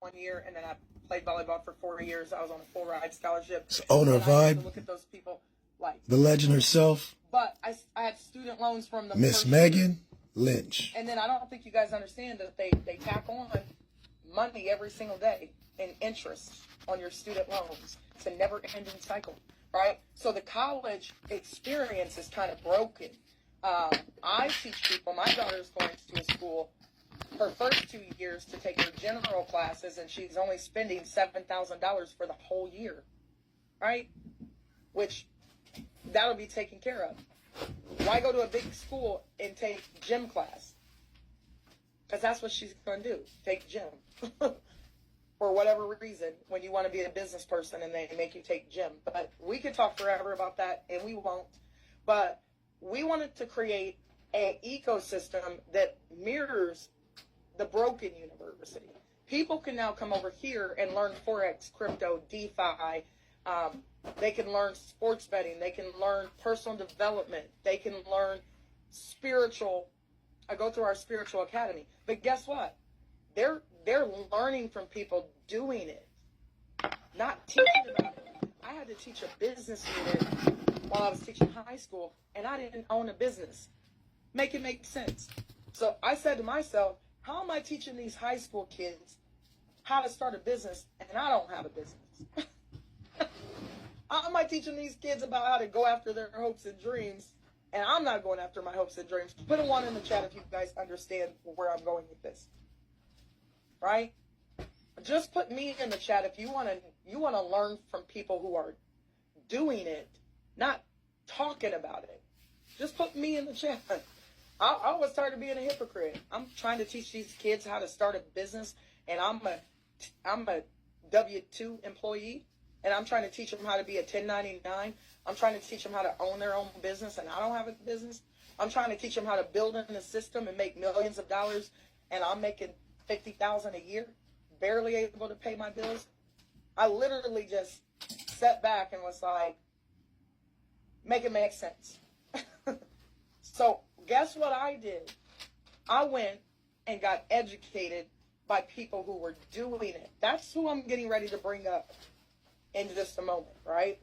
1 year, and then I played volleyball for 4 years. I was on a full ride scholarship. So owner and I used vibe. to look at those people like The legend herself. But I had student loans from the Miss first Megan year. Lynch. And then I don't think you guys understand that they tack on money every single day in interest on your student loans. It's a never-ending cycle, right? So the college experience is kind of broken. I teach people, my daughter's going to a school her first 2 years to take her general classes, and she's only spending $7,000 for the whole year, right? Which that'll be taken care of. Why go to a big school and take gym class? Because that's what she's going to do, take gym. For whatever reason, when you want to be a business person and they make you take gym. But we could talk forever about that, and we won't. But we wanted to create an ecosystem that mirrors the broken university. People can now come over here and learn Forex, crypto, DeFi. They can learn sports betting. They can learn personal development. They can learn spiritual. I go through our spiritual academy. But guess what? They're learning from people doing it, not teaching about it. I had to teach a business unit while I was teaching high school, and I didn't own a business. Make it make sense. So I said to myself, how am I teaching these high school kids how to start a business, and I don't have a business? How am I teaching these kids about how to go after their hopes and dreams, and I'm not going after my hopes and dreams? Put a 1 in the chat if you guys understand where I'm going with this. Right? Just put me in the chat if you want to learn from people who are doing it, not talking about it. Just put me in the chat. I was tired of being a hypocrite. I'm trying to teach these kids how to start a business, and I'm a W-2 employee, and I'm trying to teach them how to be a 1099. I'm trying to teach them how to own their own business, and I don't have a business. I'm trying to teach them how to build in a system and make millions of dollars, and I'm making $50,000 a year, barely able to pay my bills. I literally just sat back and was like, make it make sense. So guess what I did? I went and got educated by people who were doing it. That's who I'm getting ready to bring up in just a moment, right?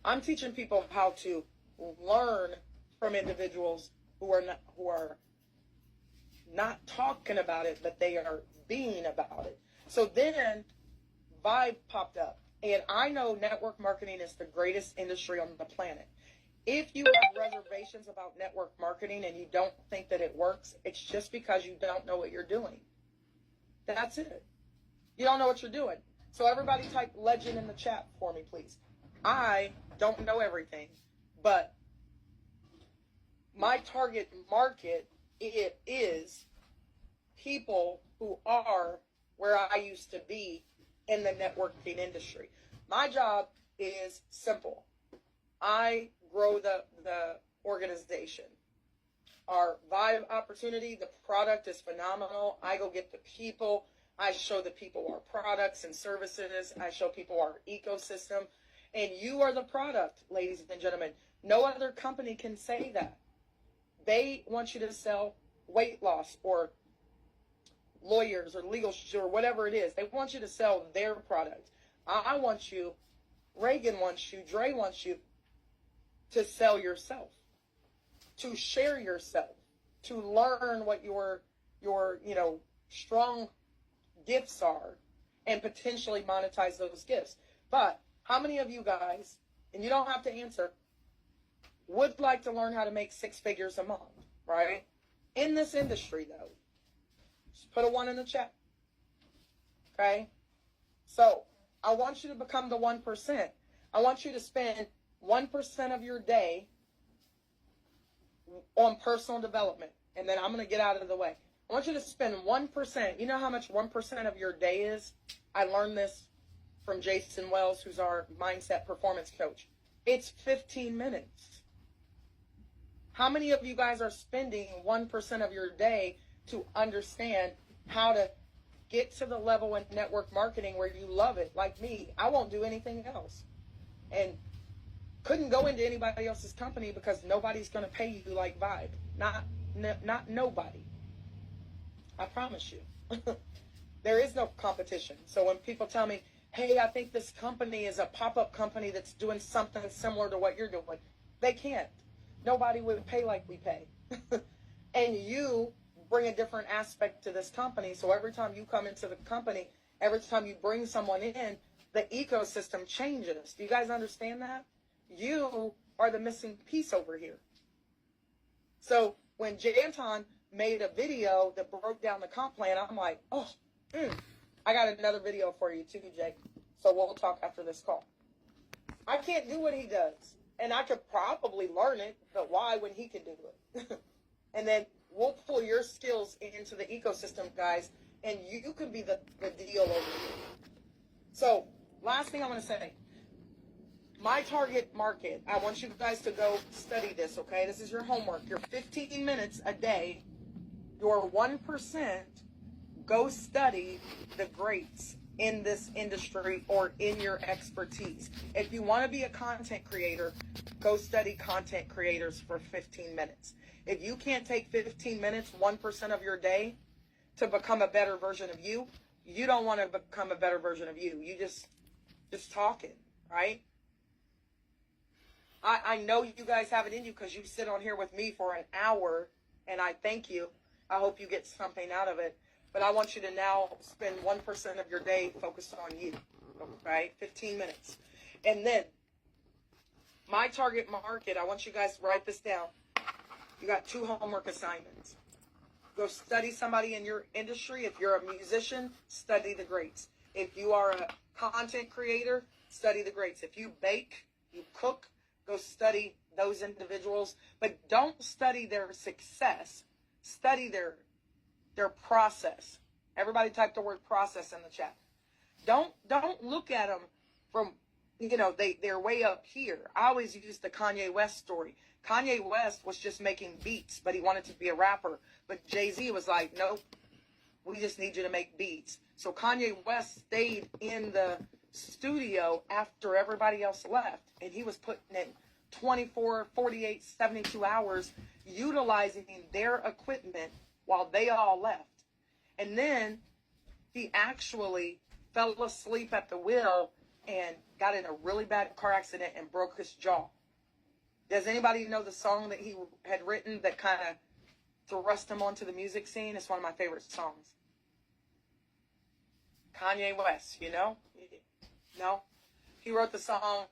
I'm teaching people how to learn from individuals who are not talking about it, but they are being about it. So then Vibe popped up, and I know network marketing is the greatest industry on the planet. If you have reservations about network marketing and you don't think that it works, it's just because you don't know what you're doing. That's it. You don't know what you're doing. So everybody type legend in the chat for me, please. I don't know everything, but my target market, it is people who are where I used to be in the networking industry. My job is simple. I grow the organization. Our Vibe opportunity, the product is phenomenal. I go get the people. I show the people our products and services. I show people our ecosystem. And you are the product, ladies and gentlemen. No other company can say that. They want you to sell weight loss or lawyers or legal or whatever it is. They want you to sell their product. I want you, Reagan wants you, Dre wants you to sell yourself, to share yourself, to learn what your strong gifts are and potentially monetize those gifts. But how many of you guys, and you don't have to answer, would like to learn how to make 6 figures a month, right? In this industry, though. Just put a 1 in the chat. Okay? So, I want you to become the 1%. I want you to spend 1% of your day on personal development. And then I'm going to get out of the way. I want you to spend 1%. You know how much 1% of your day is? I learned this from Jason Wells, who's our mindset performance coach. It's 15 minutes. How many of you guys are spending 1% of your day to understand how to get to the level in network marketing where you love it? Like me, I won't do anything else. And couldn't go into anybody else's company because nobody's going to pay you like Vibe. Not nobody. I promise you. There is no competition. So when people tell me, hey, I think this company is a pop-up company that's doing something similar to what you're doing, they can't. Nobody would pay like we pay. And you bring a different aspect to this company. So every time you come into the company, every time you bring someone in, the ecosystem changes. Do you guys understand that? You are the missing piece over here. So when Janton made a video that broke down the comp plan, I'm like, oh, I got another video for you too, Jake. So we'll talk after this call. I can't do what he does. And I could probably learn it, but why when he can do it? And then we'll pull your skills into the ecosystem, guys, and you can be the deal over here. So last thing I want to say, my target market, I want you guys to go study this, okay? This is your homework. Your 15 minutes a day, your 1%, go study the greats in this industry or in your expertise. If you want to be a content creator, go study content creators for 15 minutes. If you can't take 15 minutes, 1% of your day to become a better version of you, you don't want to become a better version of you. You just talking, right? I know you guys have it in you because you sit on here with me for an hour, and I thank you. I hope you get something out of it. But I want you to now spend 1% of your day focused on you, right? 15 minutes. And then my target market, I want you guys to write this down. You got 2 homework assignments. Go study somebody in your industry. If you're a musician, study the greats. If you are a content creator, study the greats. If you bake, you cook, go study those individuals. But don't study their success. Study their process. Everybody type the word process in the chat. Don't look at them from, they're way up here. I always use the Kanye West story. Kanye West was just making beats, but he wanted to be a rapper. But Jay-Z was like, nope, we just need you to make beats. So Kanye West stayed in the studio after everybody else left. And he was putting in 24, 48, 72 hours utilizing their equipment while they all left. And then he actually fell asleep at the wheel and got in a really bad car accident and broke his jaw. Does anybody know the song that he had written that kind of thrust him onto the music scene? It's one of my favorite songs. Kanye West, No? He wrote the song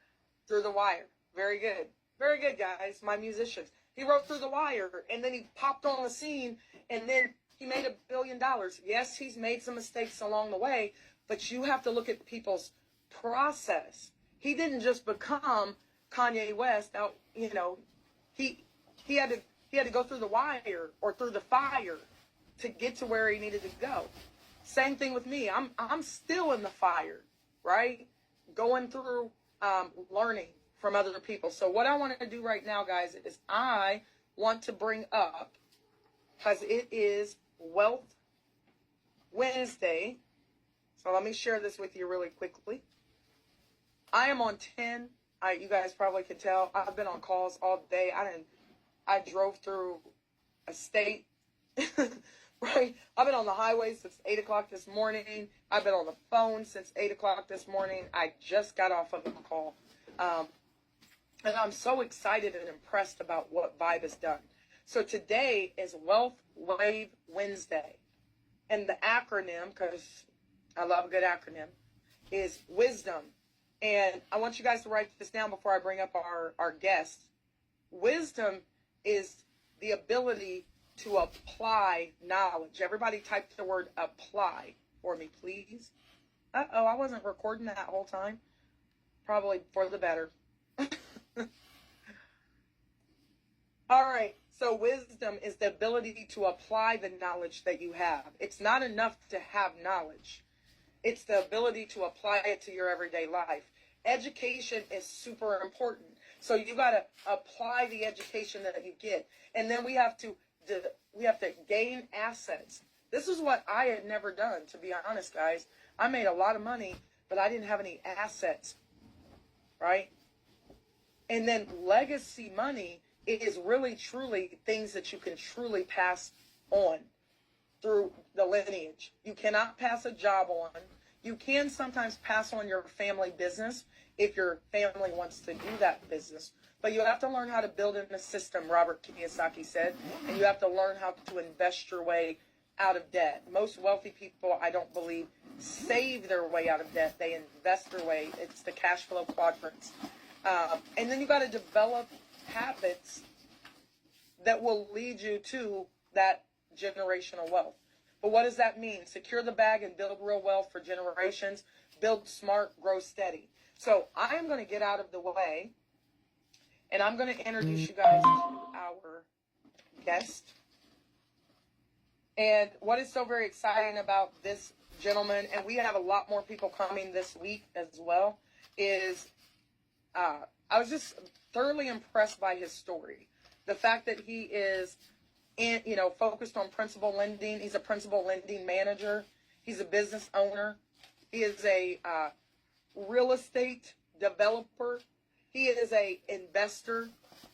Through the Wire. Very good. Very good, guys, my musicians. He wrote Through the Wire, and then he popped on the scene, and then he made $1 billion. Yes, he's made some mistakes along the way, but you have to look at people's process. He didn't just become Kanye West out, he had to go through the wire or through the fire to get to where he needed to go. Same thing with me. I'm still in the fire, right? Going through learning from other people. So what I want to do right now, guys, is I want to bring up, because it is Wealth Wednesday. So let me share this with you really quickly. I am on 10. You guys probably can tell. I've been on calls all day. I drove through a state, right? I've been on the highway since 8 o'clock this morning. I've been on the phone since 8 o'clock this morning. I just got off of a call. And I'm so excited and impressed about what Vibe has done. So today is Wealth Wave Wednesday. And the acronym, because I love a good acronym, is WISDOM. And I want you guys to write this down before I bring up our guest. Wisdom is the ability to apply knowledge. Everybody type the word apply for me, please. Uh-oh, I wasn't recording that whole time. Probably for the better. All right, so wisdom is the ability to apply the knowledge that you have. It's not enough to have knowledge. It's the ability to apply it to your everyday life. Education is super important. So you got to apply the education that you get. And then we have to gain assets. This is what I had never done, to be honest, guys. I made a lot of money, but I didn't have any assets, right? And then legacy money is really, truly things that you can truly pass on. through the lineage. You cannot pass a job on. You can sometimes pass on your family business if your family wants to do that business. But you have to learn how to build in a system, Robert Kiyosaki said, and you have to learn how to invest your way out of debt. Most wealthy people, I don't believe, save their way out of debt. They invest their way. It's the cash flow quadrants. And then you got to develop habits that will lead you to that generational wealth. But what does that mean? Secure the bag and build real wealth for generations. Build smart, grow steady. So I am going to get out of the way, and I'm going to introduce you guys to our guest. And what is so very exciting about this gentleman, and we have a lot more people coming this week as well, is I was just thoroughly impressed by his story. The fact that he is focused on principal lending. He's a principal lending manager. He's a business owner. He is a real estate developer. He is a investor.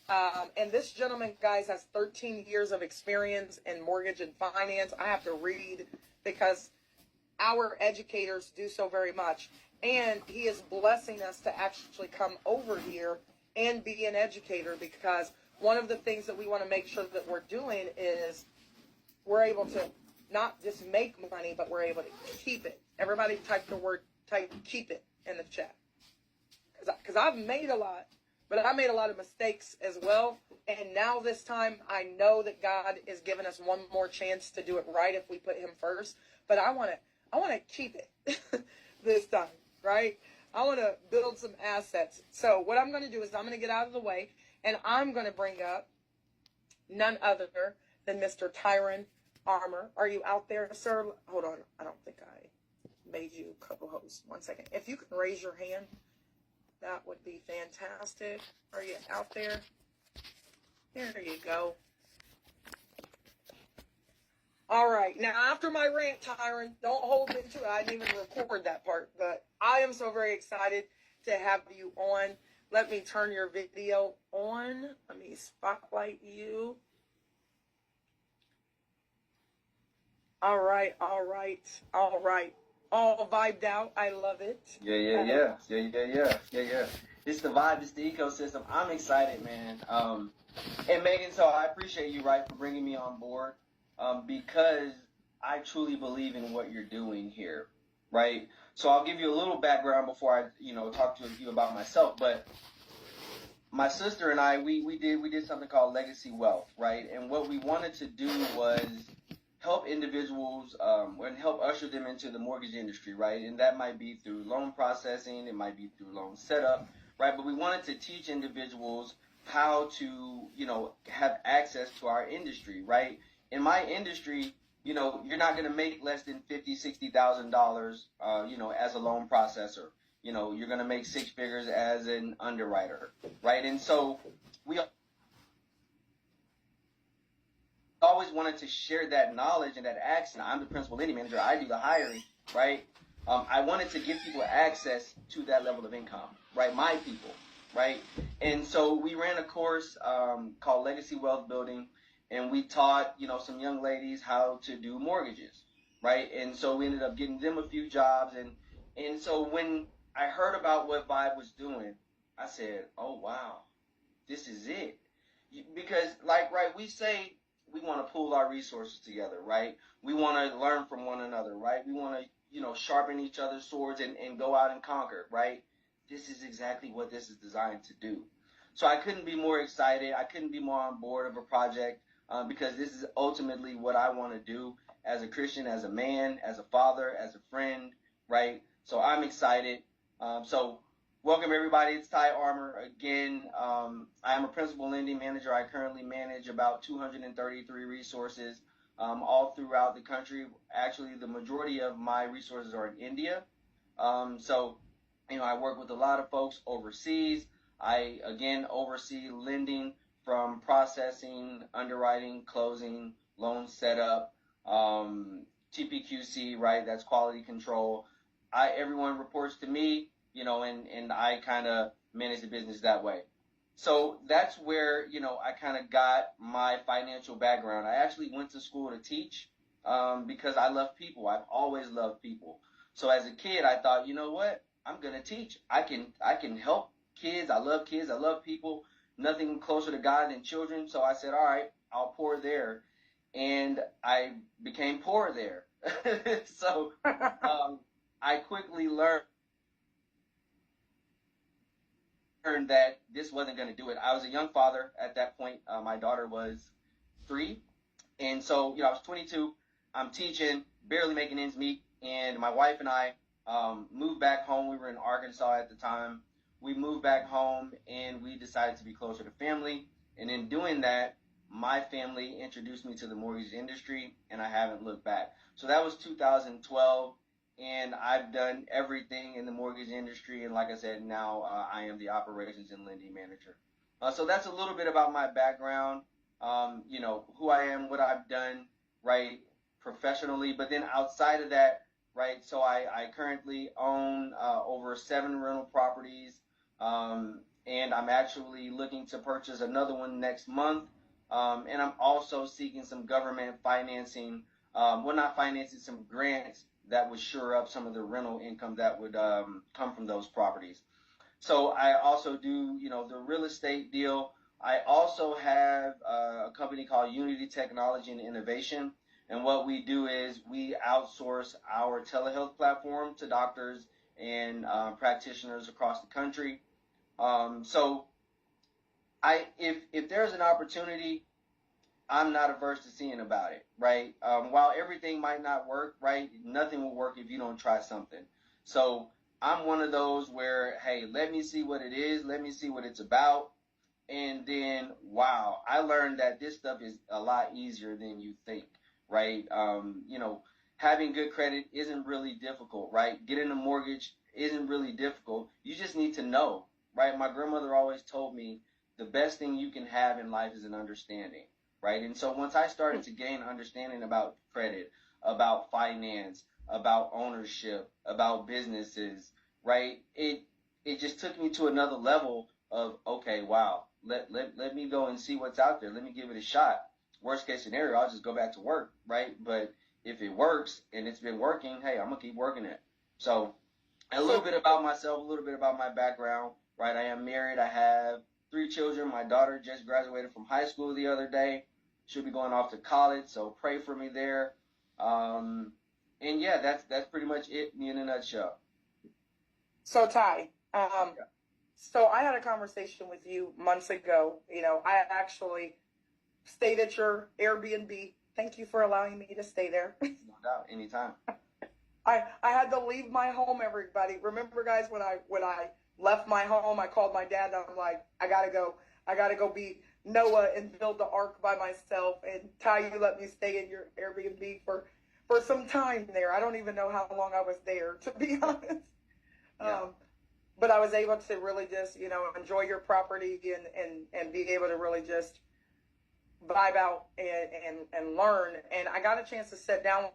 And this gentleman, guys, has 13 years of experience in mortgage and finance. I have to read because our educators do so very much. And he is blessing us to actually come over here and be an educator, because one of the things that we want to make sure that we're doing is we're able to not just make money, but we're able to keep it. Everybody type keep it in the chat. Because I've made a lot, but I made a lot of mistakes as well. And now this time, I know that God is giving us one more chance to do it right if we put him first. But I want to keep it this time, right? I want to build some assets. So what I'm going to do is I'm going to get out of the way, and I'm going to bring up none other than Mr. Tyron Armour. Are you out there, sir? Hold on. I don't think I made you co-host. One second. If you can raise your hand, that would be fantastic. Are you out there? There you go. All right. Now, after my rant, Tyron, don't hold me to it. I didn't even record that part. But I am so very excited to have you on. Let me turn your video on. Let me spotlight you. All right. All vibed out. I love it. Yeah. It's the vibe. It's the ecosystem. I'm excited, man. And Megan, so I appreciate you, right, for bringing me on board, because I truly believe in what you're doing here, right? So I'll give you a little background before I, talk to you about myself. But my sister and I, we did something called Legacy Wealth, right? And what we wanted to do was help individuals and help usher them into the mortgage industry, right? And that might be through loan processing, it might be through loan setup, right? But we wanted to teach individuals how to, have access to our industry, right? In my industry, you're not going to make less than $50,000, $60,000, as a loan processor. You're going to make six figures as an underwriter, right? And so we always wanted to share that knowledge and that access. I'm the principal lending manager. I do the hiring, right? I wanted to give people access to that level of income, right? My people, right? And so we ran a course called Legacy Wealth Building, and we taught, some young ladies how to do mortgages, right? And so we ended up getting them a few jobs. And so when I heard about what Vibe was doing, I said, oh, wow, this is it. Because, we say we want to pool our resources together, right? We want to learn from one another, right? We want to, sharpen each other's swords and go out and conquer, right? This is exactly what this is designed to do. So I couldn't be more excited. I couldn't be more on board of a project because this is ultimately what I want to do as a Christian, as a man, as a father, as a friend, right? So I'm excited. So welcome, everybody. It's Ty Armour. Again, I am a principal lending manager. I currently manage about 233 resources all throughout the country. Actually, the majority of my resources are in India. So I work with a lot of folks overseas. I, again, oversee lending from processing, underwriting, closing, loan setup, TPQC, right? That's quality control. Everyone reports to me, and I kind of manage the business that way. So that's where, I kind of got my financial background. I actually went to school to teach. because I love people. I've always loved people. So as a kid, I thought, you know what? I'm gonna teach. I can help kids. I love kids. I love people. Nothing closer to God than children. So I said, all right, I'll pour there, and I became poor there. So I quickly learned that this wasn't going to do it. I was a young father at that point. My daughter was 3, and so I was 22. I'm teaching, barely making ends meet, and my wife and I moved back home. We were in Arkansas at the time. We moved back home, and we decided to be closer to family. And in doing that, my family introduced me to the mortgage industry, and I haven't looked back. So that was 2012, and I've done everything in the mortgage industry. And like I said, now I am the operations and lending manager. So that's a little bit about my background, who I am, what I've done, right, professionally. But then outside of that, right, so I currently own over 7 rental properties, and I'm actually looking to purchase another one next month. And I'm also seeking some government financing, not financing, some grants that would shore up some of the rental income that would come from those properties. So I also do, the real estate deal. I also have a company called Unity Technology and Innovation. And what we do is we outsource our telehealth platform to doctors and practitioners across the country. So if there's an opportunity, I'm not averse to seeing about it, right? While everything might not work, right, nothing will work if you don't try something. So I'm one of those where, hey, let me see what it is. Let me see what it's about. And then, wow, I learned that this stuff is a lot easier than you think, right? Having good credit isn't really difficult, right? Getting a mortgage isn't really difficult. You just need to know, right? My grandmother always told me the best thing you can have in life is an understanding, right? And so once I started to gain understanding about credit, about finance, about ownership, about businesses, right? It just took me to another level of, okay, wow, let me go and see what's out there. Let me give it a shot. Worst case scenario, I'll just go back to work, right? But if it works and it's been working, hey, I'm going to keep working it. So a little bit about myself, a little bit about my background, right? I am married. I have 3 children. My daughter just graduated from high school the other day. She'll be going off to college, so pray for me there. And yeah, that's pretty much it in a nutshell. So Ty, so I had a conversation with you months ago. I actually stayed at your Airbnb. Thank you for allowing me to stay there. No doubt, anytime. I had to leave my home, everybody. Remember, guys, when I left my home, I called my dad, and I'm like, I gotta go be Noah and build the ark by myself. And Ty, you let me stay in your Airbnb for some time there. I don't even know how long I was there, to be honest. Yeah. But I was able to really just, enjoy your property and be able to really just vibe out and learn. And I got a chance to sit down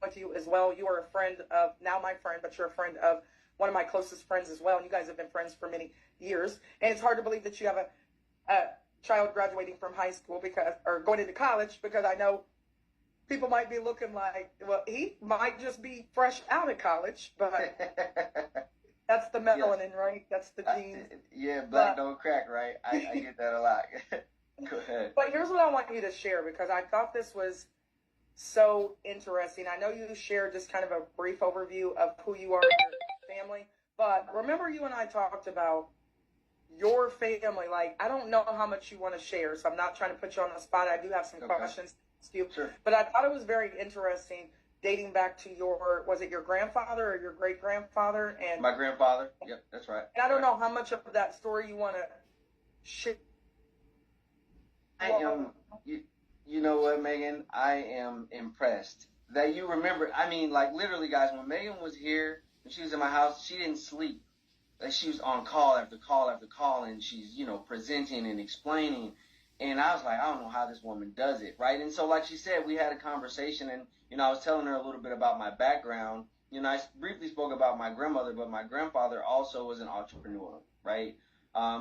with you as well. You are a friend of, now my friend, but you're a friend of one of my closest friends as well. And you guys have been friends for many years. And it's hard to believe that you have a child graduating from high school or going into college, because I know people might be looking like, well, he might just be fresh out of college, but that's the melanin, right? That's the genes. Yeah, black don't crack, right? I get that a lot. Go ahead. But here's what I want you to share, because I thought this was so interesting. I know you shared just kind of a brief overview of who you are and your family, but remember you and I talked about your family. Like, I don't know how much you want to share, so I'm not trying to put you on the spot. I do have some questions to ask you. Sure. But I thought it was very interesting dating back to was it your grandfather or your great-grandfather? And my grandfather. Yep, that's right. And I don't know how much of that story you want to share. I am, you know what, Megan? I am impressed that you remember. I mean, like, literally, guys, when Megan was here, when she was in my house, she didn't sleep. Like, she was on call after call after call, and she's, presenting and explaining. And I was like, I don't know how this woman does it, right? And so, like she said, we had a conversation, and, I was telling her a little bit about my background. I briefly spoke about my grandmother, but my grandfather also was an entrepreneur, right?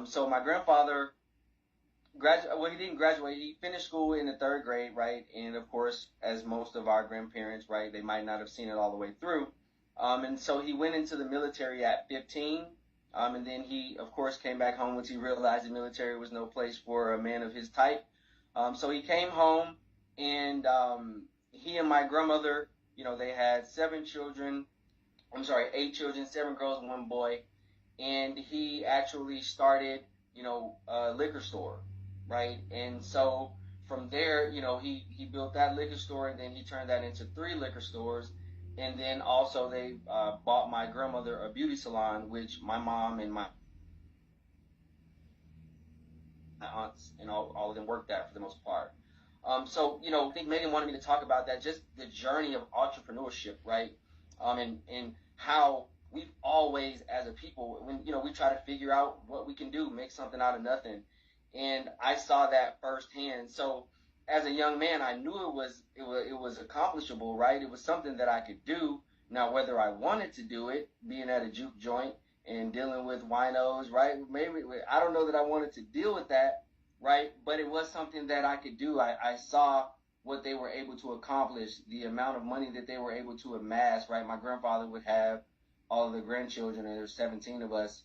So my grandfather Well, he didn't graduate. He finished school in the third grade, right? And of course, as most of our grandparents, right, they might not have seen it all the way through. And so he went into the military at 15. And then he, of course, came back home once he realized the military was no place for a man of his type. So he came home, and he and my grandmother, they had 8 children, 7 girls, 1 boy. And he actually started, a liquor store, right? And so from there, he built that liquor store, and then he turned that into 3 liquor stores. And then also they bought my grandmother a beauty salon, which my mom and my aunts and all of them worked at for the most part. So, I think Megan wanted me to talk about that, just the journey of entrepreneurship, right? And how we've always, as a people, when, we try to figure out what we can do, make something out of nothing. And I saw that firsthand. So as a young man, I knew it was accomplishable, right? It was something that I could do. Now, whether I wanted to do it, being at a juke joint and dealing with winos, right? Maybe, I don't know that I wanted to deal with that, right? But it was something that I could do. I saw what they were able to accomplish, the amount of money that they were able to amass, right? My grandfather would have all of the grandchildren, and there's 17 of us.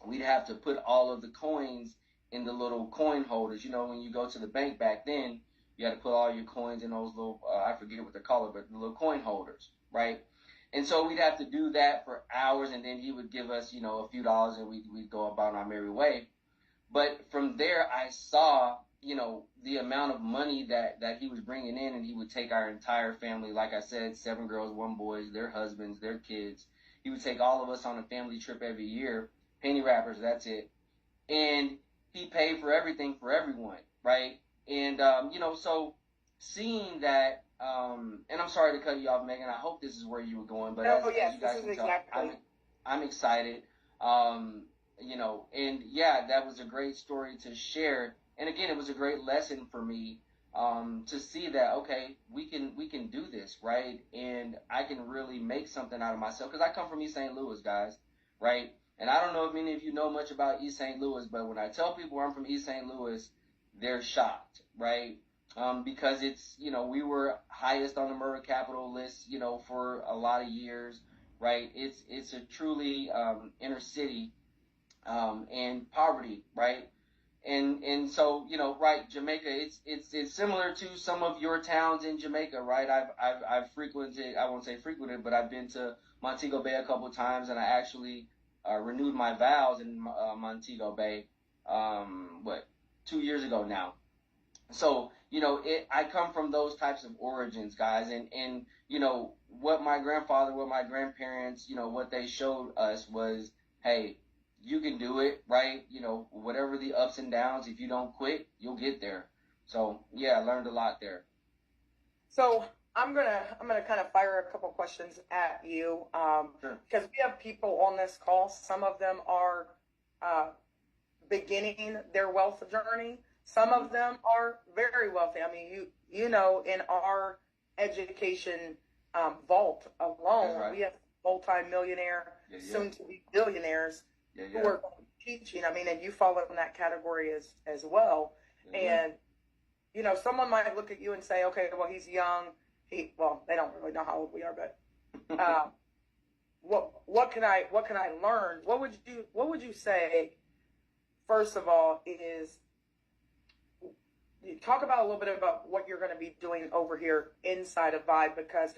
We'd have to put all of the coins in the little coin holders. When you go to the bank back then, you had to put all your coins in those little, I forget what they're called, but the little coin holders, right? And so we'd have to do that for hours, and then he would give us, a few dollars, and we'd go about our merry way. But from there, I saw, the amount of money that he was bringing in, and he would take our entire family, like I said, 7 girls, 1 boy, their husbands, their kids. He would take all of us on a family trip every year, penny wrappers, that's it. And he paid for everything for everyone, right? And, so seeing that, and I'm sorry to cut you off, Megan. I hope this is where you were going, but as you guys can tell, I'm excited. And yeah, that was a great story to share. And again, it was a great lesson for me to see that, okay, we can do this, right? And I can really make something out of myself, because I come from East St. Louis, guys, right? And I don't know if many of you know much about East St. Louis, but when I tell people I'm from East St. Louis, they're shocked, right? Because it's, we were highest on the murder capital list, for a lot of years, right? It's a truly inner city and poverty, right? And so, right, Jamaica, it's similar to some of your towns in Jamaica, right? I've frequented, I won't say frequented, but I've been to Montego Bay a couple of times, and I actually renewed my vows in Montego Bay, 2 years ago now. So, I come from those types of origins, guys, and what my grandfather, what my grandparents, what they showed us was, hey, you can do it, right? Whatever the ups and downs, if you don't quit, you'll get there. So yeah, I learned a lot there. So I'm gonna kind of fire a couple questions at you, Sure. because we have people on this call. Some of them are beginning their wealth journey. Some of them are very wealthy. I mean, in our education vault alone, right. we have multi-millionaire, soon to be billionaires who are teaching. I mean, and you fall in that category as well. And someone might look at you and say, okay, well, he's young. They don't really know how old we are, but what can I learn? What would you say? First of all, is you talk about a little bit about what you're going to be doing over here inside of Vibe, because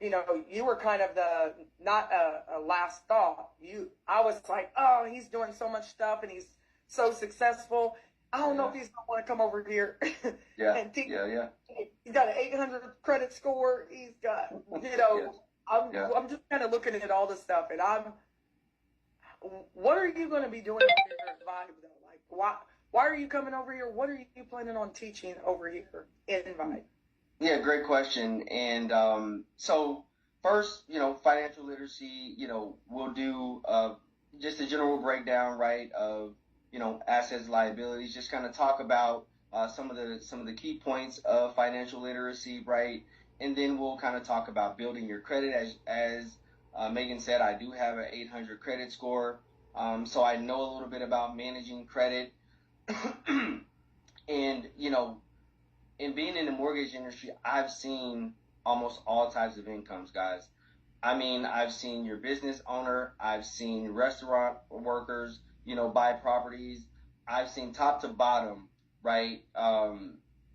you were kind of not a last thought. I was like, oh, he's doing so much stuff and he's so successful. I don't know if he's gonna want to come over here. And teach. He's got an 800 credit score. He's got, I'm just kind of looking at all this stuff, and what are you going to be doing over here at Vibe though? Like, why are you coming over here? What are you planning on teaching over here in Vibe? Yeah, great question. And so first, financial literacy, we'll do just a general breakdown, right, of assets, liabilities, just kind of talk about some of the key points of financial literacy, right? And then we'll kind of talk about building your credit. As Megan said, I do have an 800 credit score, so I know a little bit about managing credit. And, you know, in being in the mortgage industry, I've seen almost all types of incomes, guys. I mean, I've seen your business owner, I've seen restaurant workers, you know, buy properties. I've seen top to bottom, right,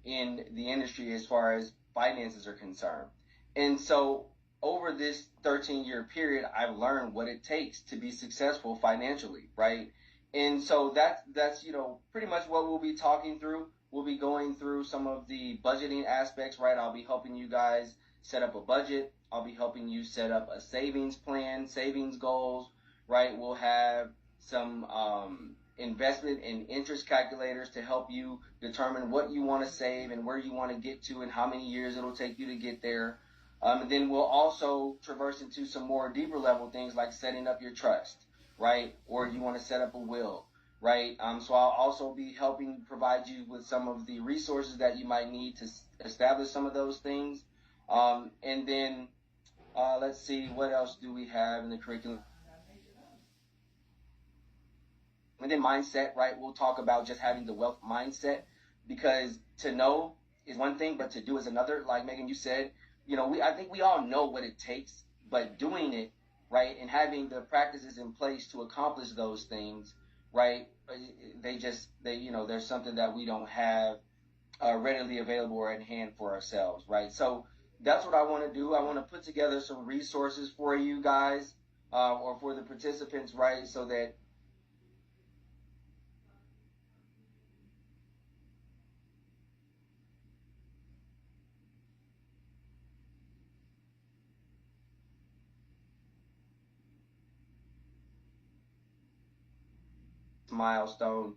in the industry as far as finances are concerned. And so over this 13-year period, I've learned what it takes to be successful financially, right? And so that's you know, pretty much what we'll be talking through. We'll be going through some of the budgeting aspects, right? I'll be helping you guys set up a budget. I'll be helping you set up a savings plan, savings goals, right? We'll have some investment and interest calculators to help you determine what you want to save and where you want to get to and how many years it'll take you to get there. And then we'll also traverse into some more deeper level things like setting up your trust, right? Or you want to set up a will, right? So I'll also be helping provide you with some of the resources that you might need to establish some of those things. And then let's see, what else do we have in the curriculum? And then mindset, right? We'll talk about just having the wealth mindset, because to know is one thing, but to do is another. Like Megan, you said, you know, I think we all know what it takes, but doing it, right, and having the practices in place to accomplish those things, right, you know, there's something that we don't have readily available or at hand for ourselves, right? So that's what I want to do. I want to put together some resources for you guys or for the participants, right, so that milestone.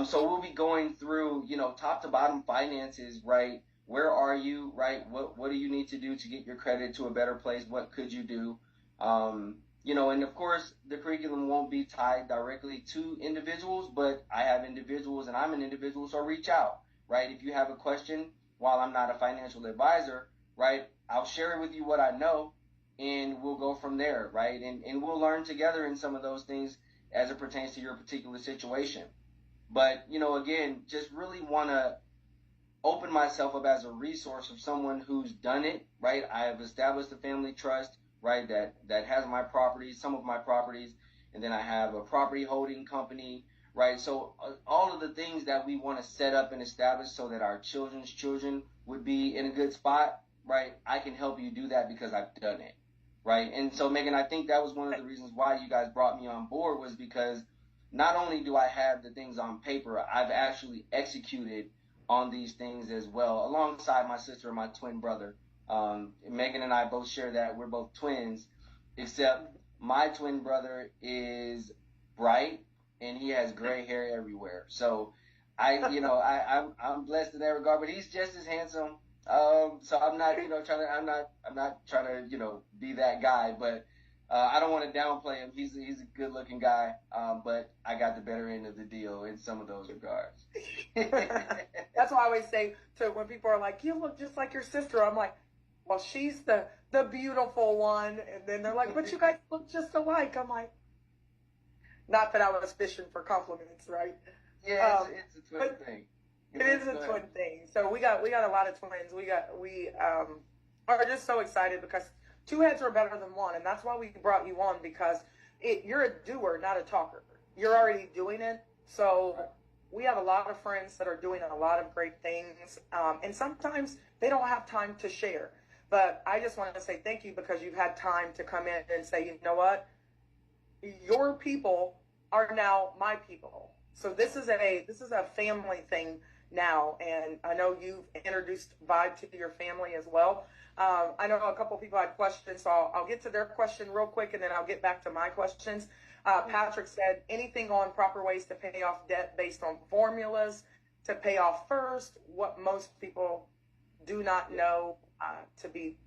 So we'll be going through, you know, top to bottom finances, right? Where are you, right? What do you need to do to get your credit to a better place? What could you do? You know, and of course, the curriculum won't be tied directly to individuals, but I have individuals and I'm an individual, so reach out, right? If you have a question, while I'm not a financial advisor, right, I'll share with you what I know and we'll go from there, right? And we'll learn together in some of those things as it pertains to your particular situation. But, you know, again, just really want to open myself up as a resource of someone who's done it, right? I have established a family trust, right, that has my properties, some of my properties, and then I have a property holding company, right? So all of the things that we want to set up and establish so that our children's children would be in a good spot, right? I can help you do that because I've done it. Right. And so, Megan, I think that was one of the reasons why you guys brought me on board, was because not only do I have the things on paper, I've actually executed on these things as well, alongside my sister and my twin brother. Megan and I both share that. We're both twins, except my twin brother is bright and he has gray hair everywhere. So I'm blessed in that regard, but he's just as handsome. So I'm not, I'm not trying to, be that guy, but I don't want to downplay him. He's a good looking guy, but I got the better end of the deal in some of those regards. That's why I always say to when people are like, "You look just like your sister," I'm like, "Well, she's the beautiful one," and then they're like, "But you guys look just alike." I'm like, not that I was fishing for compliments, right? Yeah, it's a twin thing. It is a twin thing. So we got a lot of twins. We are just so excited because two heads are better than one, and that's why we brought you on, because you're a doer, not a talker. You're already doing it. So we have a lot of friends that are doing a lot of great things, and sometimes they don't have time to share. But I just want to say thank you, because you've had time to come in and say, you know what, your people are now my people. So this is a family thing now, and I know you've introduced Vibe to your family as well. I know a couple people had questions, so I'll get to their question real quick, and then I'll get back to my questions. Patrick said, anything on proper ways to pay off debt based on formulas to pay off first, what most people do not know to be,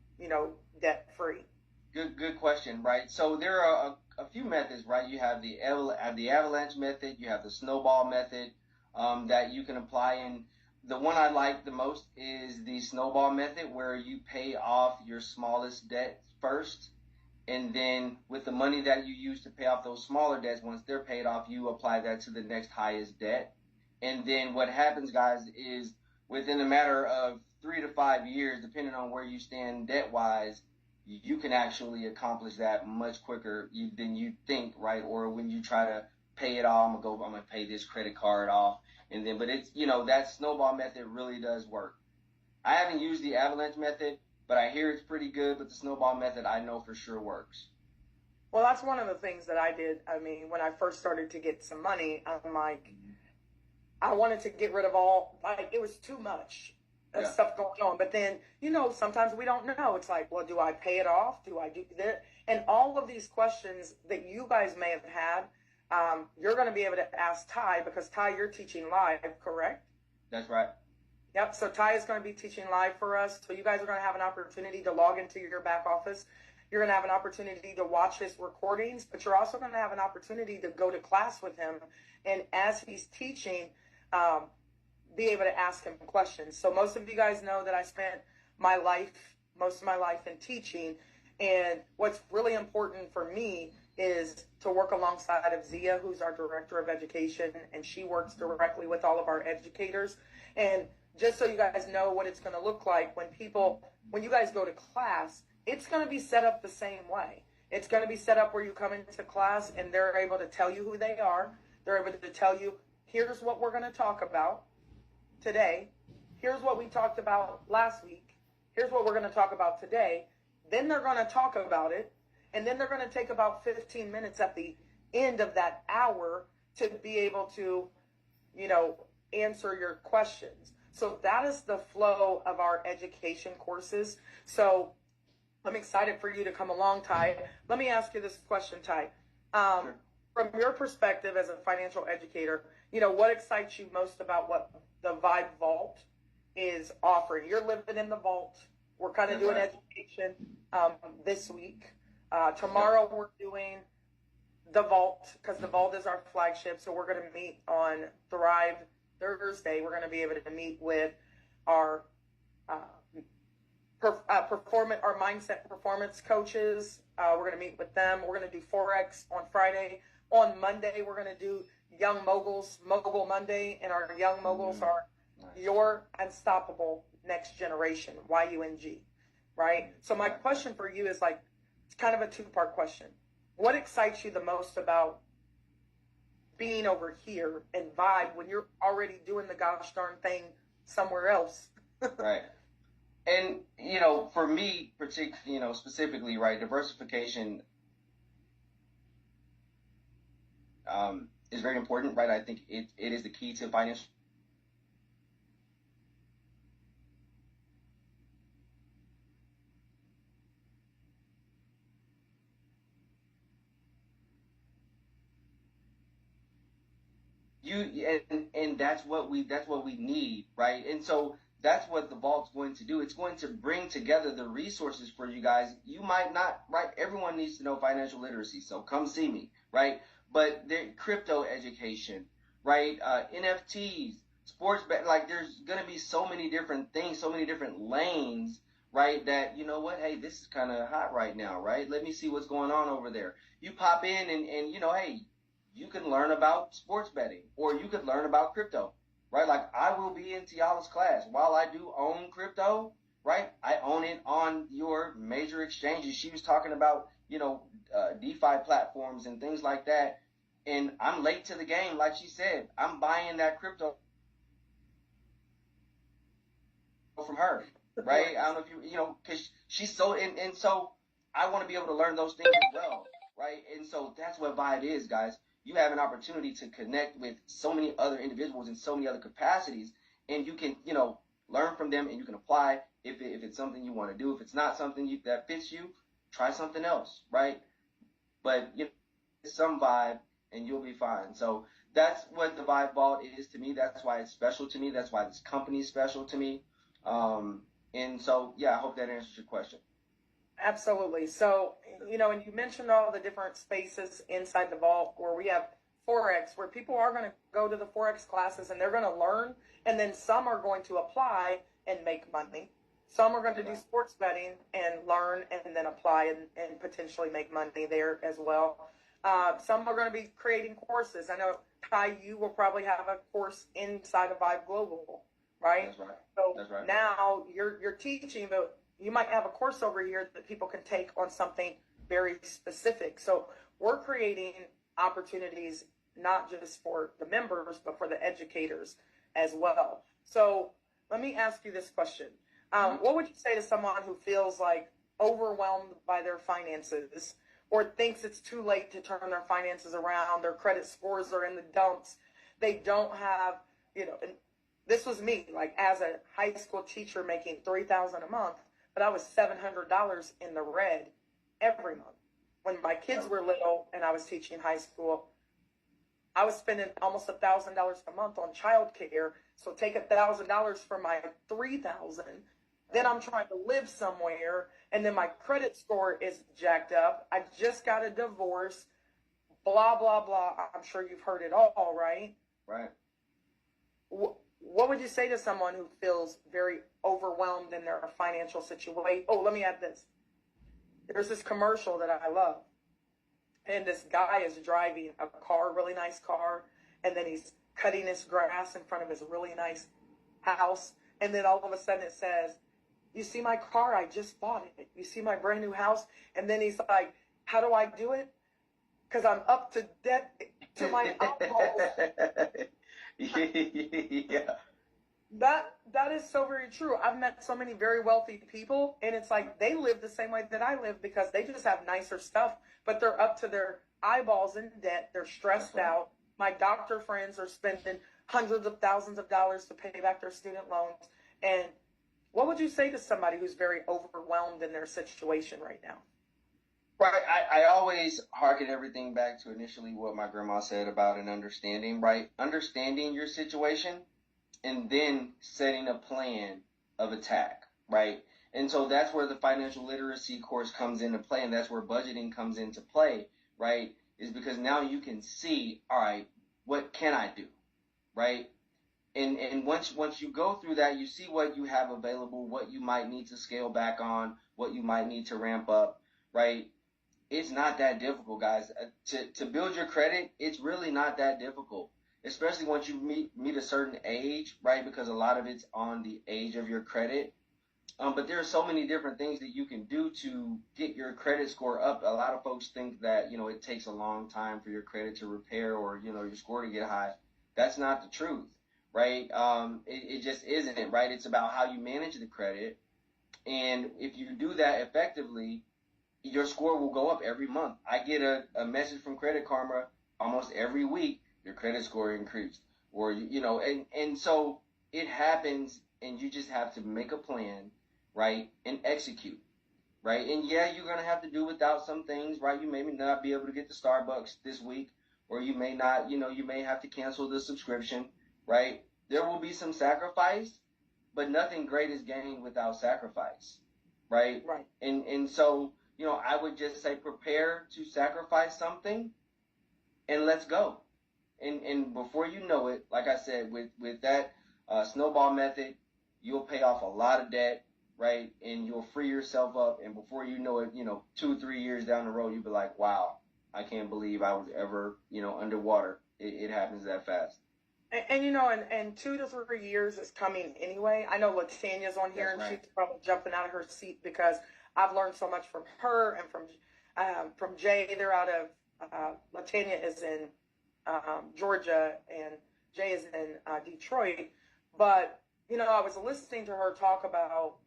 debt free? Good question, right? So there are a few methods, right? You have the avalanche method, you have the snowball method that you can apply. And the one I like the most is the snowball method, where you pay off your smallest debt first, and then with the money that you use to pay off those smaller debts, once they're paid off, you apply that to the next highest debt. And then what happens, guys, is within a matter of 3 to 5 years, depending on where you stand debt-wise, you can actually accomplish that much quicker than you think, right? Or when you try to pay it off, I'm gonna pay this credit card off, and then, but it's, that snowball method really does work. I haven't used the avalanche method, but I hear it's pretty good. But the snowball method, I know for sure works. Well, that's one of the things that I did. I mean, when I first started to get some money, I'm like, I wanted to get rid of all, like, it was too much stuff going on. But then, sometimes we don't know. It's like, well, do I pay it off? Do I do that? And all of these questions that you guys may have had, you're going to be able to ask Ty, because Ty, you're teaching live, correct? That's right. Yep. So Ty is going to be teaching live for us. So you guys are going to have an opportunity to log into your back office. You're going to have an opportunity to watch his recordings, but you're also going to have an opportunity to go to class with him. And as he's teaching, be able to ask him questions. So most of you guys know that I spent most of my life in teaching. And what's really important for me is to work alongside of Zia, who's our director of education, and she works directly with all of our educators. And just so you guys know what it's going to look like when you guys go to class, it's going to be set up the same way. It's going to be set up where you come into class and they're able to tell you who they are. They're able to tell you, here's what we're going to talk about today. Here's what we talked about last week. Here's what we're going to talk about today. Then they're going to talk about it. And then they're going to take about 15 minutes at the end of that hour to be able to, answer your questions. So that is the flow of our education courses. So I'm excited for you to come along, Ty. Let me ask you this question, Ty. Sure. From your perspective as a financial educator, what excites you most about what the Vibe Vault is offering? You're living in the vault. We're kind of doing education this week. Tomorrow we're doing the vault, because the vault is our flagship. So we're going to meet on Thrive Thursday. We're going to be able to meet with our our mindset performance coaches. We're going to meet with them. We're going to do Forex on Friday. On Monday, we're going to do Young Moguls, Mogul Monday, and our Young Moguls are Your Unstoppable Next Generation, YUNG, right? So my question for you is it's kind of a two-part question. What excites you the most about being over here and Vibe when you're already doing the gosh darn thing somewhere else? Right. And, for me, specifically, right, diversification is very important, right? I think it is the key to financial. And that's what we need, right? And so that's what the vault's going to do. It's going to bring together the resources for you guys. You might not, right? Everyone needs to know financial literacy, so come see me, right? But crypto education, right? NFTs, sports bet, there's going to be so many different things, so many different lanes, right? That, hey, this is kind of hot right now, right? Let me see what's going on over there. You pop in and hey, you can learn about sports betting, or you could learn about crypto, right? I will be in Tiala's class. While I do own crypto, right? I own it on your major exchanges. She was talking about, DeFi platforms and things like that. And I'm late to the game, like she said. I'm buying that crypto from her, right? I don't know if because she's so, and so I want to be able to learn those things as well, right? And so that's what Vibe is, guys. You have an opportunity to connect with so many other individuals in so many other capacities, and you can, learn from them, and you can apply if it's something you want to do. If it's not something that fits you, try something else, right? But some Vibe, and you'll be fine. So that's what the Vibe Vault is to me. That's why it's special to me. That's why this company is special to me. And so, I hope that answers your question. Absolutely. So, and you mentioned all the different spaces inside the vault where we have Forex, where people are going to go to the Forex classes and they're going to learn. And then some are going to apply and make money. Some are going to do sports betting and learn and then apply and potentially make money there as well. Some are going to be creating courses. I know, Ty, you will probably have a course inside of Vibe Global, right? That's right. So That's right. now you're teaching, but you might have a course over here that people can take on something very specific. So we're creating opportunities not just for the members, but for the educators as well. So let me ask you this question. What would you say to someone who feels like overwhelmed by their finances or thinks it's too late to turn their finances around, their credit scores are in the dumps, they don't have, and this was me, like as a high school teacher making $3,000 a month, but I was $700 in the red every month. When my kids were little and I was teaching high school, I was spending almost $1,000 a month on childcare. So take $1,000 from my $3,000. Then I'm trying to live somewhere, and then my credit score is jacked up. I just got a divorce. Blah blah blah. I'm sure you've heard it all, right? Right. What would you say to someone who feels very overwhelmed in their financial situation? Oh, let me add this. There's this commercial that I love. And this guy is driving a car, really nice car, and then he's cutting his grass in front of his really nice house. And then all of a sudden it says, "You see my car? I just bought it. You see my brand new house?" And then he's like, "How do I do it? Because I'm up to debt to my eyeballs." Yeah. That is so very true. I've met so many very wealthy people, and it's like they live the same way that I live because they just have nicer stuff, but they're up to their eyeballs in debt. They're stressed out. My doctor friends are spending hundreds of thousands of dollars to pay back their student loans. And what would you say to somebody who's very overwhelmed in their situation right now? Right. I always harken everything back to initially what my grandma said about an understanding, right? Understanding your situation and then setting a plan of attack, right? And so that's where the financial literacy course comes into play, and that's where budgeting comes into play, right? Is because now you can see, all right, what can I do, right? And once you go through that, you see what you have available, what you might need to scale back on, what you might need to ramp up, right? It's not that difficult, guys. To build your credit, it's really not that difficult, especially once you meet a certain age, right? Because a lot of it's on the age of your credit. But there are so many different things that you can do to get your credit score up. A lot of folks think that, it takes a long time for your credit to repair or, your score to get high. That's not the truth, right? It just isn't, right? It's about how you manage the credit. And if you do that effectively, your score will go up every month. I get a message from Credit Karma almost every week. Your credit score increased, or and so it happens, and you just have to make a plan, right, and execute, right. And yeah, you're gonna have to do without some things, right. You may not be able to get the Starbucks this week, or you may not, you may have to cancel the subscription, right. There will be some sacrifice, but nothing great is gained without sacrifice, right. Right. And so I would just say prepare to sacrifice something, and let's go. And before you know it, like I said, with that snowball method, you'll pay off a lot of debt, right? And you'll free yourself up. And before you know it, 2 or 3 years down the road, you'll be like, wow, I can't believe I was ever, underwater. It happens that fast. And 2 to 3 years is coming anyway. I know Latanya's on here, That's and right. she's probably jumping out of her seat because I've learned so much from her and from Jay. They're out of Latanya is in Georgia, and Jay is in Detroit. But, I was listening to her talk about,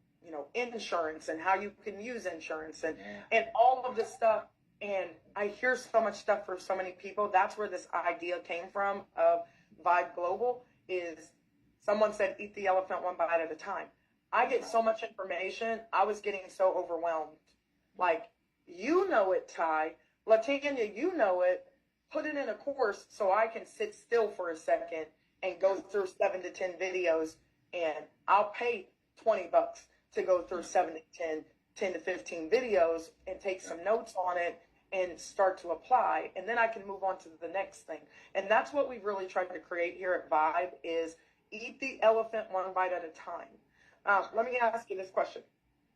insurance and how you can use insurance and all of this stuff. And I hear so much stuff for so many people. That's where this idea came from of Vibe Global is someone said, eat the elephant one bite at a time. I get so much information. I was getting so overwhelmed. Like, it, Ty. Latanya, it. Put it in a course so I can sit still for a second and go through 7 to 10 videos, and I'll pay $20 to go through 7 to 10 to 15 videos and take some notes on it and start to apply, and then I can move on to the next thing. And that's what we've really tried to create here at Vibe is eat the elephant one bite at a time. Let me ask you this question.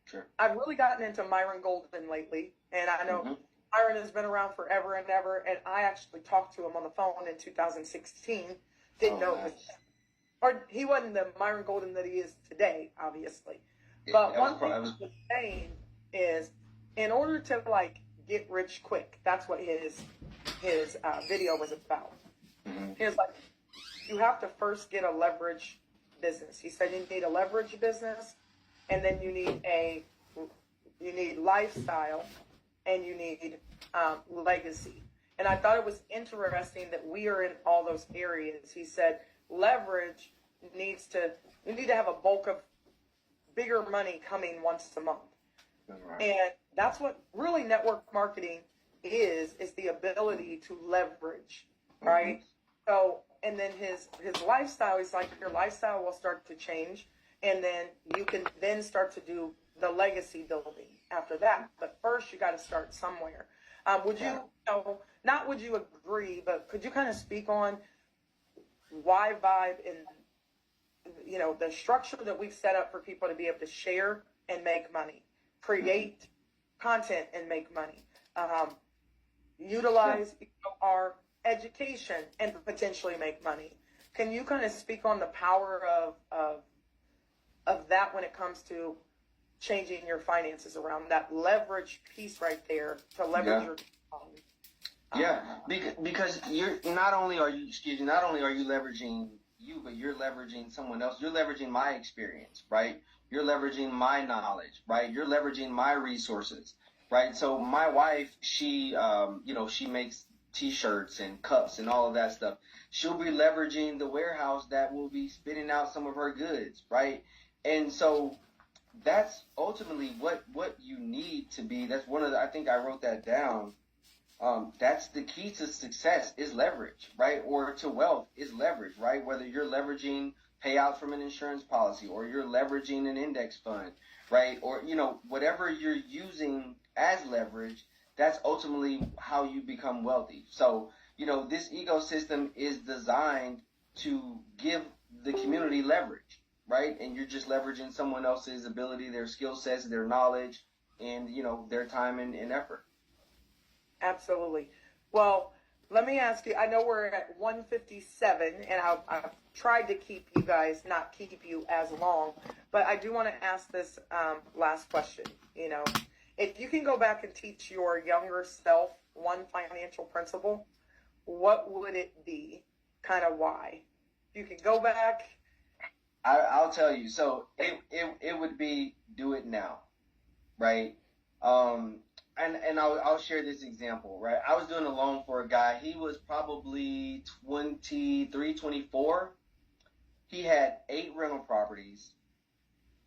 Sure. I've really gotten into Myron Golden lately, and I know Myron has been around forever and ever, and I actually talked to him on the phone in 2016. Didn't know it was, or he wasn't the Myron Golden that he is today, obviously. But one thing he was saying is, in order to like get rich quick, that's what his video was about. Mm-hmm. He was like, you have to first get a leverage business. He said you need a leverage business, and then you need lifestyle, and you need legacy. And I thought it was interesting that we are in all those areas. He said leverage you need to have a bulk of bigger money coming once a month. Right. And that's what really network marketing is the ability to leverage, right? Mm-hmm. So, and then his lifestyle, he's like, your lifestyle will start to change, and then you can then start to do the legacy building after that. But first, you got to start somewhere. Not would you agree, but could you kind of speak on why Vibe and, the structure that we've set up for people to be able to share and make money, create content and make money, utilize our education and potentially make money. Can you kind of speak on the power of that when it comes to changing your finances around that leverage piece right there to leverage your because not only are you leveraging you, but you're leveraging someone else. You're leveraging my experience, right? You're leveraging my knowledge, right? You're leveraging my resources, right? So my wife, she makes T-shirts and cups and all of that stuff. She'll be leveraging the warehouse that will be spitting out some of her goods, right? And so that's ultimately what you need to be. That's I think I wrote that down. That's the key to success is leverage, right? Or to wealth is leverage, right? Whether you're leveraging payouts from an insurance policy or you're leveraging an index fund, right? Or, whatever you're using as leverage, that's ultimately how you become wealthy. So, this ecosystem is designed to give the community leverage, right? And you're just leveraging someone else's ability, their skill sets, their knowledge, and, their time and effort. Absolutely. Well, let me ask you, I know we're at 1:57, and I've tried to not keep you as long, but I do want to ask this last question. If you can go back and teach your younger self one financial principle, what would it be? Kind of why? If you could go back. I'll tell you. So it would be do it now, right? And I'll share this example, right? I was doing a loan for a guy. He was probably 23, 24. He had 8 rental properties,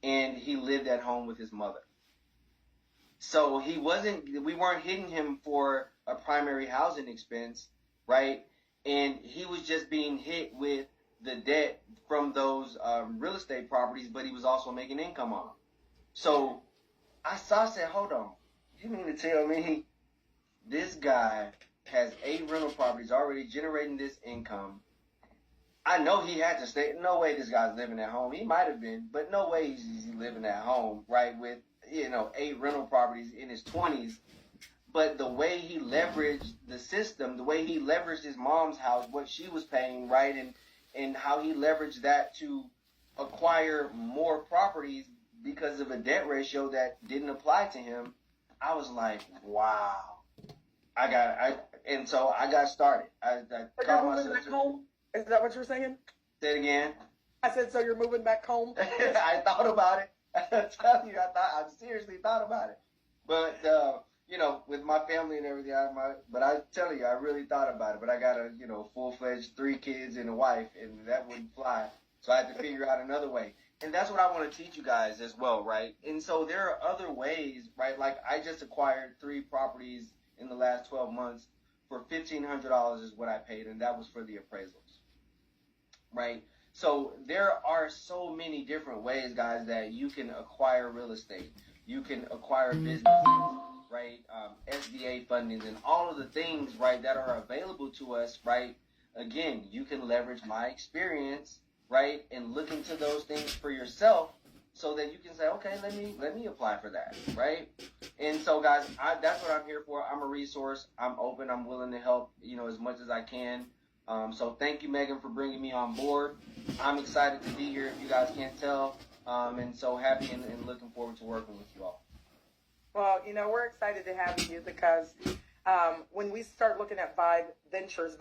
and he lived at home with his mother. So we weren't hitting him for a primary housing expense, right? And he was just being hit with the debt from those real estate properties, but he was also making income on them. So I said, hold on. You mean to tell me this guy has 8 rental properties already generating this income? I know he had to stay. No way this guy's living at home. He might have been, but no way he's living at home, right? With, 8 rental properties in his 20s. But the way he leveraged the system, the way he leveraged his mom's house, what she was paying, right? And how he leveraged that to acquire more properties because of a debt ratio that didn't apply to him. I was like, wow. And so I got started. I called myself. Back home? Is that what you're saying? Say it again. I said, so you're moving back home? I thought about it. I'm telling you, I seriously thought about it. But, with my family and everything, but I tell you, I really thought about it. But I got a, full-fledged 3 kids and a wife, and that wouldn't fly. So I had to figure out another way. And that's what I want to teach you guys as well, right? And so there are other ways, right? Like I just acquired 3 properties in the last 12 months for $1,500 is what I paid, and that was for the appraisals, right? So there are so many different ways, guys, that you can acquire real estate. You can acquire businesses, right? SBA fundings and all of the things, right, that are available to us, right? Again, you can leverage my experience, right, and look into those things for yourself so that you can say, okay, let me apply for that, right? And so, guys, that's what I'm here for. I'm a resource. I'm open. I'm willing to help, as much as I can. So thank you, Megan, for bringing me on board. I'm excited to be here, if you guys can't tell, and so happy and looking forward to working with you all. Well, we're excited to have you because when we start looking at Vibe Ventures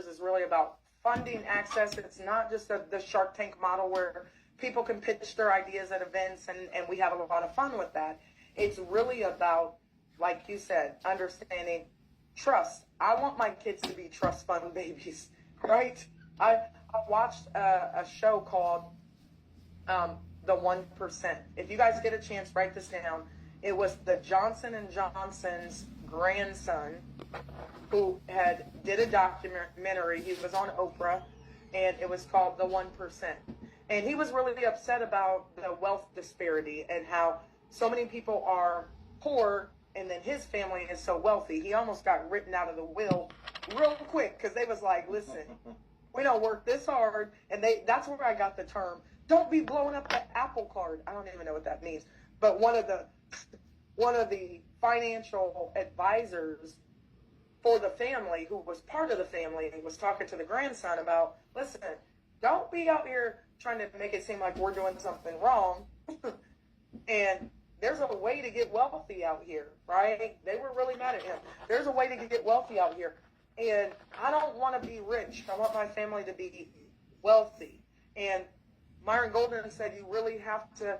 is really about funding access. It's not just the Shark Tank model where people can pitch their ideas at events and we have a lot of fun with that. It's really about, like you said, understanding trust. I want my kids to be trust fund babies, right? I watched a show called The 1%. If you guys get a chance, write this down. It was the Johnson & Johnson's grandson who did a documentary. He was on Oprah, and it was called The 1%. And he was really upset about the wealth disparity and how so many people are poor and then his family is so wealthy. He almost got written out of the will real quick because they was like, listen, we don't work this hard. And that's where I got the term, don't be blowing up the Apple card. I don't even know what that means. But one of the financial advisors for the family, who was part of the family, was talking to the grandson about, listen, don't be out here trying to make it seem like we're doing something wrong. And there's a way to get wealthy out here, right? They were really mad at him. There's a way to get wealthy out here. And I don't want to be rich. I want my family to be wealthy. And Myron Golden said you really have to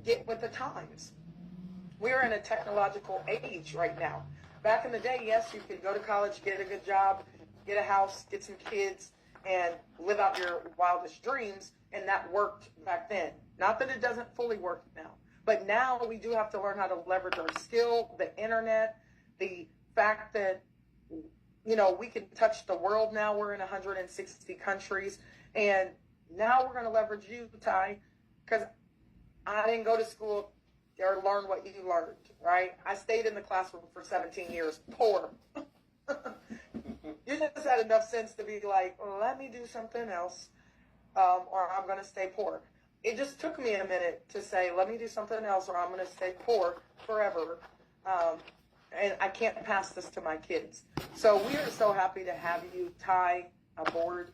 get with the times. We're in a technological age right now. Back in the day, yes, you could go to college, get a good job, get a house, get some kids, and live out your wildest dreams, and that worked back then. Not that it doesn't fully work now, but now we do have to learn how to leverage our skill, the internet, the fact that, we can touch the world now. We're in 160 countries, and now we're going to leverage you, Ty, because I didn't go to school or learn what you learned, right? I stayed in the classroom for 17 years, poor. You just had enough sense to be like, well, let me do something else, or I'm going to stay poor. It just took me a minute to say, let me do something else, or I'm going to stay poor forever. And I can't pass this to my kids. So we are so happy to have you, Ty, aboard.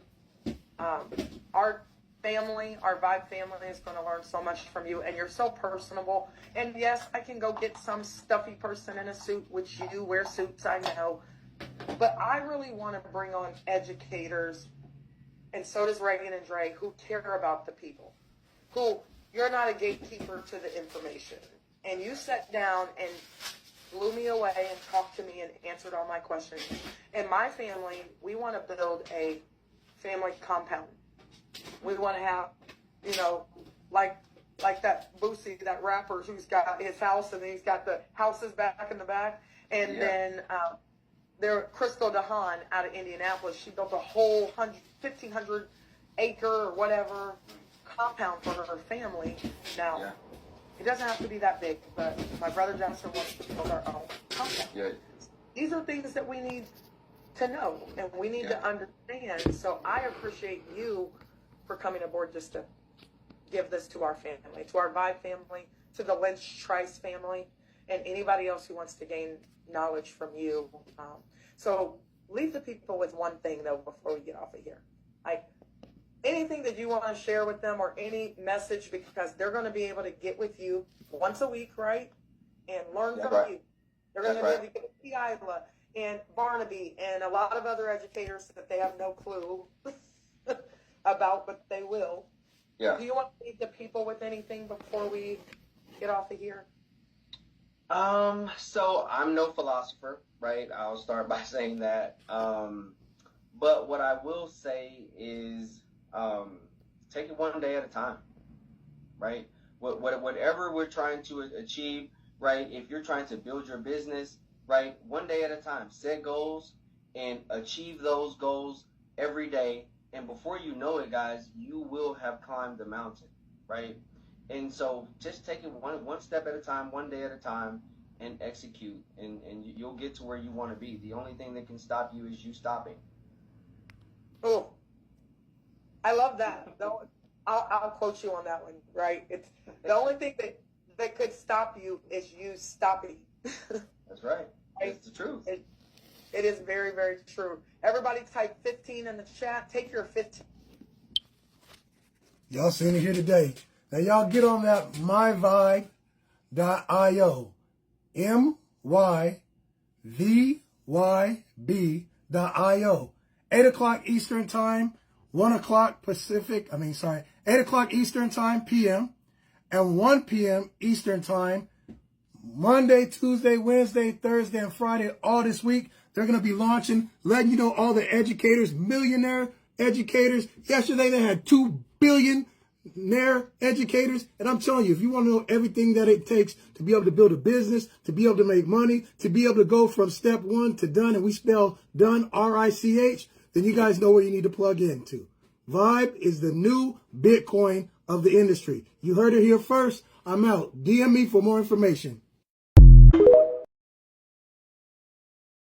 Our family, our Vibe family, is going to learn so much from you, and you're so personable. And yes, I can go get some stuffy person in a suit, which you wear suits, I know. But I really want to bring on educators, and so does Reagan and Dre, who care about the people. Who, you're not a gatekeeper to the information. And you sat down and blew me away and talked to me and answered all my questions. And my family, we want to build a family compound. We want to have, like that Boosie, that rapper who's got his house and he's got the houses back in the back. And then Crystal DeHaan out of Indianapolis, she built a whole 1,500 acre or whatever compound for her family. Now, it doesn't have to be that big, but my brother Justin wants to build our own compound. Yeah. These are things that we need to know and we need to understand. So I appreciate you for coming aboard just to give this to our family, to our Vibe family, to the Lynch Trice family, and anybody else who wants to gain knowledge from you. So leave the people with one thing, though, before we get off of here. Anything that you want to share with them or any message, because they're going to be able to get with you once a week, right, and learn from you. They're going to be able to get with Isla and Barnaby and a lot of other educators that they have no clue about, but they will. Yeah. Do you want to leave the people with anything before we get off of here? So I'm no philosopher, right? I'll start by saying that. But what I will say is, take it one day at a time, right? Whatever we're trying to achieve, right? If you're trying to build your business, right? One day at a time, set goals and achieve those goals every day. And before you know it, guys, you will have climbed the mountain, right? And so just take it one step at a time, one day at a time, and execute, and you'll get to where you want to be. The only thing that can stop you is you stopping. Oh, I love that. I'll quote you on that one, right? It's the only thing that could stop you is you stopping. That's right. It's the truth. It is very, very true. Everybody type 15 in the chat. Take your 15. Y'all seen it here today. Now y'all get on that myvibe.io. MYVYB.io. 8 o'clock Eastern Time, 1 o'clock 8 o'clock Eastern Time, PM, and 1 p.m. Eastern Time, Monday, Tuesday, Wednesday, Thursday, and Friday, all this week. They're going to be launching, letting you know all the educators, millionaire educators. Yesterday, they had 2 billionaire educators. And I'm telling you, if you want to know everything that it takes to be able to build a business, to be able to make money, to be able to go from step 1 to done, and we spell done, R-I-C-H, then you guys know where you need to plug into. Vibe is the new Bitcoin of the industry. You heard it here first. I'm out. DM me for more information.